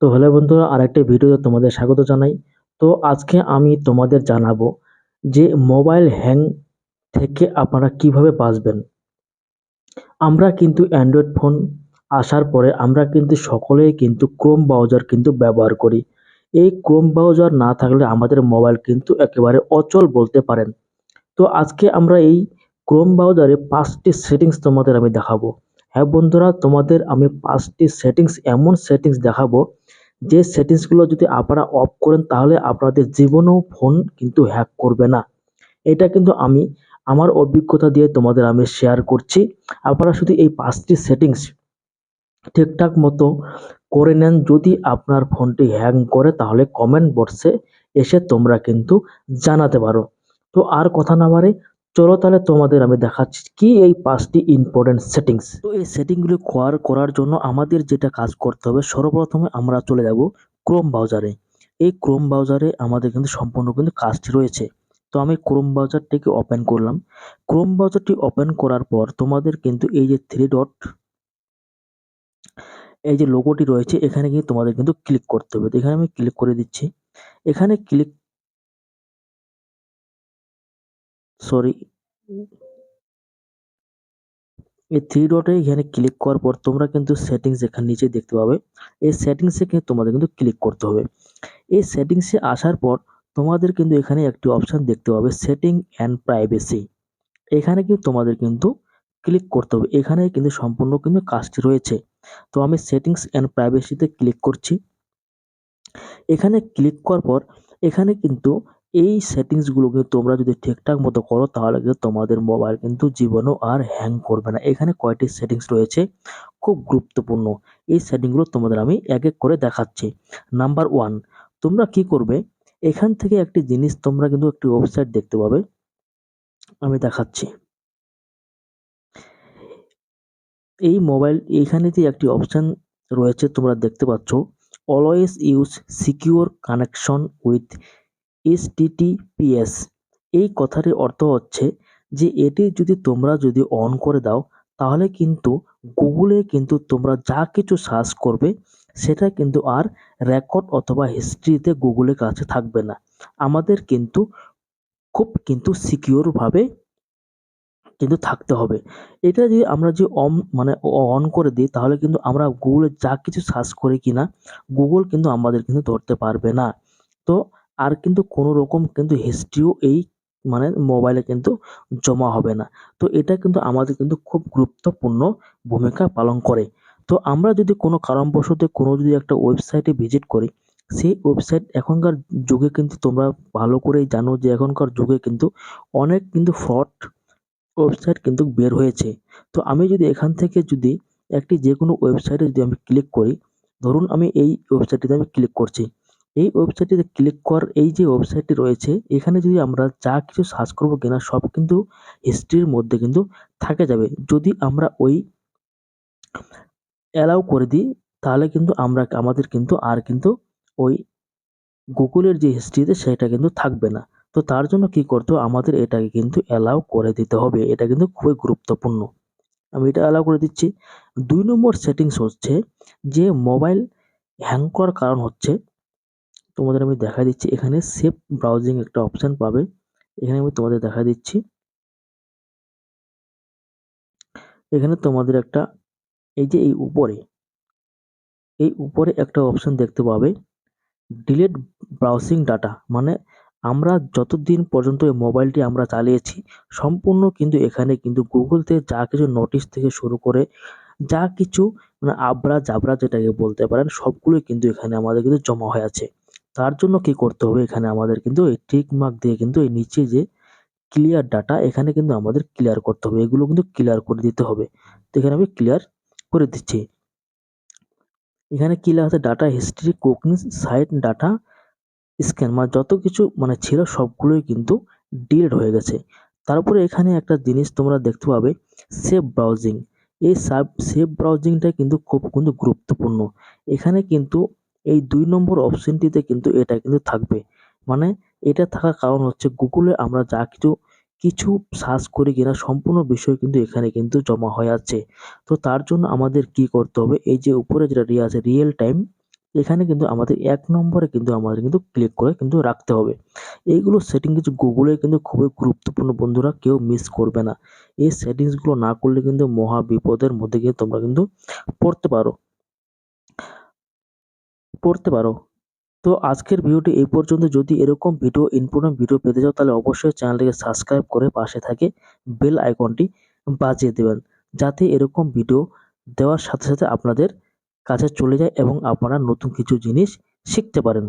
তো হ্যালো বন্ধুরা, আরেকটা ভিডিওতে তোমাদের স্বাগত জানাই। তো আজকে আমি তোমাদের জানাবো যে মোবাইল হ্যাং থেকে আপনারা কিভাবে বাঁচবেন। আমরা কিন্তু অ্যান্ড্রয়েড ফোন আসার পরে আমরা কিন্তু সকলেই কিন্তু ক্রোম ব্রাউজার কিন্তু ব্যবহার করি। এই ক্রোম ব্রাউজার না থাকলে আমাদের মোবাইল কিন্তু একেবারে অচল বলতে পারেন। তো আজকে আমরা এই ক্রোম ব্রাউজারে 5টি সেটিংস তোমাদের আমি দেখাবো। হ্যাঁ বন্ধুরা, তোমাদের আমি 5টি সেটিংস, এমন সেটিংস দেখাবো যে সেটিংসগুলো যদি আপনারা অফ করেন তাহলে আপনাদের জীবনেও ফোন কিন্তু হ্যাক করবে না। এটা কিন্তু আমি আমার অভিজ্ঞতা দিয়ে তোমাদের আমি শেয়ার করছি। আপনারা শুধু এই 5টি সেটিংস ঠিকঠাক মতো করে নেন। যদি আপনার ফোনটি হ্যাং করে তাহলে কমেন্ট বক্সে এসে তোমরা কিন্তু জানাতে পারো। তো আর কথা না বাড়ে, চলো তাহলে তোমাদের আমি দেখাচ্ছি কি এই 5টি ইম্পর্টেন্ট সেটিংস। তো এই সেটিংগুলি করার জন্য আমাদের যেটা কাজ করতে হবে, সর্বপ্রথমে আমরা চলে যাব ক্রোম ব্রাউজারে। এই ক্রোম ব্রাউজারে আমাদের কিন্তু সম্পূর্ণ কিন্তু কাজটি রয়েছে। তো আমি ক্রোম ব্রাউজারটিকে ওপেন করলাম। ক্রোম ব্রাউজারটি ওপেন করার পর তোমাদের কিন্তু এই যে থ্রি ডট, এই যে লোগোটি রয়েছে, এখানে কিন্তু তোমাদের কিন্তু ক্লিক করতে হবে। তো এখানে আমি ক্লিক করে দিচ্ছি। এখানে ক্লিক সরি এই থ্রি ডটে এখানে ক্লিক করার পর তোমরা কিন্তু সেটিংস এখানে নিচে দেখতে পাবে। এই সেটিংসে কিন্তু তোমাদের কিন্তু ক্লিক করতে হবে। এই সেটিংসে আসার পর তোমাদের কিন্তু এখানে একটি অপশন দেখতে পাবে, সেটিং অ্যান্ড প্রাইভেসি। এখানে কিন্তু তোমাদের কিন্তু ক্লিক করতে হবে। এখানে কিন্তু সম্পূর্ণ কিন্তু কাজটি রয়েছে। তো আমি সেটিংস অ্যান্ড প্রাইভেসিতে ক্লিক করছি। এখানে ক্লিক করার পর এখানে কিন্তু এই সেটিংসগুলোকে তোমরা যদি ঠিকঠাক মতো করো তাহলে কিন্তু তোমাদের মোবাইল কিন্তু জীবনেও আর হ্যাং করবে না। এখানে কয়টি সেটিংস রয়েছে খুব গুরুত্বপূর্ণ। এই সেটিংগুলো তোমাদের আমি এক এক করে দেখাচ্ছি। নাম্বার 1, তোমরা কি করবে, এখান থেকে একটি জিনিস তোমরা কিন্তু একটি ওয়েবসাইট দেখতে পাবে, আমি দেখাচ্ছি। এই মোবাইল এইখানে যে একটি অপশন রয়েছে তোমরা দেখতে পাচ্ছ, always use secure connection with HTTPS। এই কথাটির অর্থ হচ্ছে যে এটি যদি তোমরা যদি অন করে দাও তাহলে কিন্তু গুগলে কিন্তু তোমরা যা কিছু সার্চ করবে সেটা কিন্তু আর রেকর্ড অথবা হিস্ট্রিতে গুগলের কাছে থাকবে না। আমাদের কিন্তু খুব কিন্তু সিকিউর ভাবে কিন্তু থাকতে হবে। এটা যদি আমরা যে অন করে দিই তাহলে কিন্তু আমরা গুগলে যা কিছু সার্চ করি কিনা গুগল কিন্তু আমাদের কিন্তু ধরতে পারবে না। তো আর কিন্তু কোনো রকম কিন্তু হিস্ট্রিও এই মোবাইলে কিন্তু জমা হবে না। তো এটা কিন্তু আমাদের কিন্তু খুব গুরুত্বপূর্ণ ভূমিকা পালন করে। তো আমরা যদি কোনো কারণবশত কোনো যদি একটা ওয়েবসাইটে ভিজিট করি, সেই ওয়েবসাইট এখনকার যুগে কিন্তু তোমরা ভালো করেই জানো যে এখনকার যুগে কিন্তু অনেক কিন্তু ফ্রড ওয়েবসাইট কিন্তু বের হয়েছে। তো আমি যদি এখান থেকে যদি একটি যেকোনো ওয়েবসাইটে যদি আমি ক্লিক করি, ধরুন আমি এই ওয়েবসাইটটিতে আমি ক্লিক করছি। এই ওয়েবসাইটটিতে ক্লিক করার এই যে ওয়েবসাইটটি রয়েছে, এখানে যদি আমরা যা কিছু সার্চ করবো কিনা সব কিন্তু হিস্ট্রির মধ্যে কিন্তু থাকে যাবে। যদি আমরা ওই অ্যালাউ করে দিই তাহলে কিন্তু আমাদের কিন্তু আর কিন্তু ওই গুগলের যে হিস্ট্রিতে সেটা কিন্তু থাকবে না। তো তার জন্য কি করতে হবে, আমাদের এটাকে কিন্তু অ্যালাউ করে দিতে হবে। এটা কিন্তু খুবই গুরুত্বপূর্ণ। আমি এটা অ্যালাউ করে দিচ্ছি। ২ নম্বর সেটিংস হচ্ছে যে মোবাইল হ্যাং করার কারণ হচ্ছে, তোমাদের আমি দেখায় দিচ্ছি। এখানে সেভ ব্রাউজিং একটা অপশন পাবে। এখানে আমি তোমাদের দেখায় দিচ্ছি। এখানে তোমাদের একটা এই যে এই উপরে একটা অপশন দেখতে পাবে, ডিলিট ব্রাউজিং ডাটা। মানে আমরা যতদিন পর্যন্ত এই মোবাইলটি আমরা চালিয়েছি সম্পূর্ণ কিন্তু এখানে কিন্তু গুগল থেকে যা কিছু নোটিশ থেকে শুরু করে যা কিছু আবড়া-জাবরা যেটাকে বলতে পারেন সবগুলোই কিন্তু এখানে আমাদের কিন্তু জমা হয়ে আছে। তার জন্য কি করতে হবে, এখানে আমাদের কিন্তু এই টিক মার্ক দিয়ে কিন্তু এই নিচে যে ক্লিয়ার ডাটা এখানে কিন্তু আমাদের ক্লিয়ার করতে হবে। এগুলো কিন্তু ক্লিয়ার করে দিতে হবে। তো এখানে আমি ক্লিয়ার করে দিচ্ছি। এখানে কি লেখা আছে, data history, cooking site data scan, যত কিছু ছিল সবগুলোই কিন্তু ডিলিট হয়ে গেছে। তারপরে এখানে একটা জিনিস তোমরা দেখতে পাবে, সেভ ব্রাউজিং। এই সেভ ব্রাউজিংটা কিন্তু খুব কিন্তু গুরুত্বপূর্ণ। এখানে কিন্তু এই ২ নম্বর অপশনটিতে কিন্তু এটা কিন্তু থাকবে। মানে এটা থাকার কারণ হচ্ছে গুগলে আমরা যা কিছু সার্চ করি কিনা সম্পূর্ণ বিষয় কিন্তু এখানে কিন্তু জমা হয়ে আছে। তো তার জন্য আমাদের কি করতে হবে, এই যে উপরে যেটা আছে রিয়েল টাইম এখানে কিন্তু আমাদের ১ নম্বরে কিন্তু আমাদের কিন্তু ক্লিক করে কিন্তু রাখতে হবে। এইগুলো সেটিং কিছু গুগলের কিন্তু খুবই গুরুত্বপূর্ণ বন্ধুরা, কেউ মিস করবে না। এই সেটিংসগুলো না করলে কিন্তু মহা বিপদের মধ্যে গিয়ে তোমরা কিন্তু পড়তে পারো পড়তে পারো। তো আজকের ভিডিওটি এই পর্যন্ত। যদি এরকম ভিডিও ইম্পোর্টেন্ট ভিডিও পেতে চাও তাহলে অবশ্যই চ্যানেলটিকে সাবস্ক্রাইব করে পাশে থাকে বেল আইকনটি বাজিয়ে দেবেন, যাতে এরকম ভিডিও দেওয়ার সাথে সাথে আপনাদের কাছে চলে যায় এবং আপনারা নতুন কিছু জিনিস শিখতে পারেন।